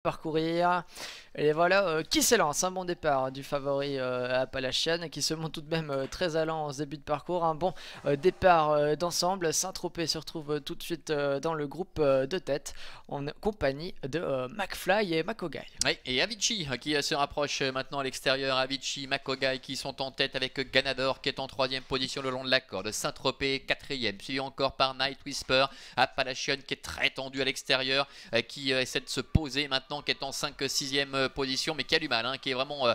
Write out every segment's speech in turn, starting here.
Parcourir. Et voilà qui s'élance. Un bon départ du favori Appalachian qui se montre tout de même très allant en ce début de parcours. Un bon départ d'ensemble. Saint-Tropez se retrouve tout de suite dans le groupe de tête en compagnie de McFly et Makogai. Oui, et Avicii qui se rapproche maintenant à l'extérieur. Avicii, Makogai qui sont en tête avec Ganador qui est en 3ème position le long de la corde. Saint-Tropez 4ème, suivi encore par Night Whisper. Appalachian qui est très tendu à l'extérieur, qui essaie de se poser maintenant, qui est en 5-6ème position, mais qui a du mal, qui est vraiment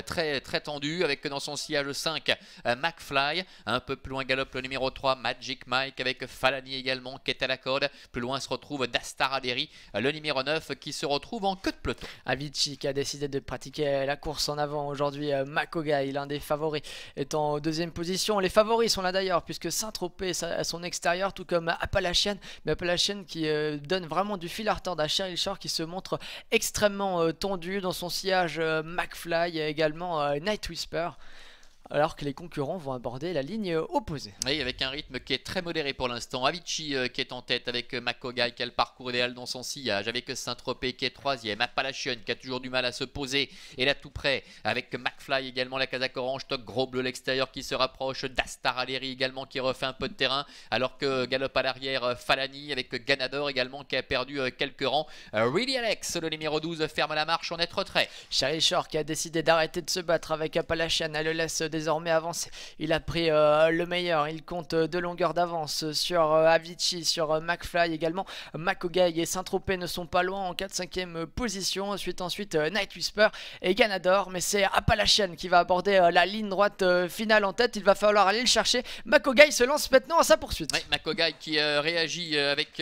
très tendu, avec dans son sillage 5 McFly. Un peu plus loin galope le numéro 3 Magic Mike, avec Falani également qui est à la corde. Plus loin se retrouve Dastar Aderi, le numéro 9 qui se retrouve en queue de peloton. Avicii qui a décidé de pratiquer la course en avant aujourd'hui. Makogai, l'un des favoris, est en 2ème position. Les favoris sont là d'ailleurs, puisque Saint-Tropez à son extérieur, tout comme Appalachian, mais Appalachian qui donne vraiment du fil à retordre à Cheryl Shore, qui se montre extrêmement tendu dans son sillage. McFly également Night Whisper, alors que les concurrents vont aborder la ligne opposée. Oui, avec un rythme qui est très modéré pour l'instant. Avicii qui est en tête avec Makogai qui a le parcours idéal dans son sillage, avec Saint-Tropez qui est 3ème, Appalachian qui a toujours du mal à se poser et là tout près, avec McFly également, la casaque orange, Toc Gros Bleu l'extérieur qui se rapproche, Dastar Aleri également qui refait un peu de terrain, alors que galope à l'arrière Falani, avec Ganador également qui a perdu quelques rangs. Really Alex, le numéro 12, ferme la marche en net retrait. Cheryl Shore qui a décidé d'arrêter de se battre avec Appalachian, elle le laisse désormais avancer. Il a pris le meilleur, il compte 2 longueurs d'avance sur Avicii, sur McFly également. Makogai et Saint-Tropez ne sont pas loin en 4-5ème position. Ensuite Night Whisper et Ganador, mais c'est Appalachian qui va aborder la ligne droite finale en tête. Il va falloir aller le chercher. Makogai se lance maintenant à sa poursuite. Oui, Makogai qui réagit avec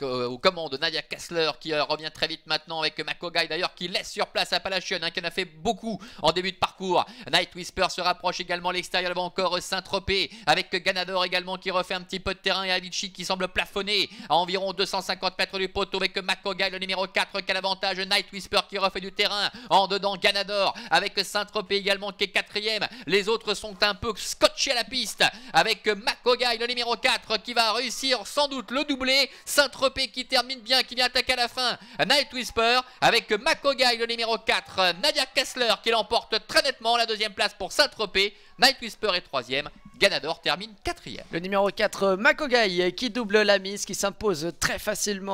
aux commandes de Nadia Kessler, qui revient très vite maintenant avec Makogai d'ailleurs qui laisse sur place Appalachian, qui en a fait beaucoup en début de parcours. Night Whisper se rapproche également à l'extérieur, devant encore Saint-Tropez avec Ganador également qui refait un petit peu de terrain, et Avicii qui semble plafonner à environ 250 mètres du poteau avec Makogai, le numéro 4 qui a l'avantage. Night Whisper qui refait du terrain en dedans, Ganador avec Saint-Tropez également qui est 4ème. Les autres sont un peu scotchés à la piste avec Makogai, le numéro 4 qui va réussir sans doute le doublé. Saint-Tropez qui termine bien, qui vient attaquer à la fin. Night Whisper avec Makogai, le numéro 4, Nadia Kessler qui l'emporte très nettement. La 2ème place pour Saint-Tropez, Night Whisper est 3ème, Ganador termine 4ème. Le numéro 4 Makogai qui double la mise, qui s'impose très facilement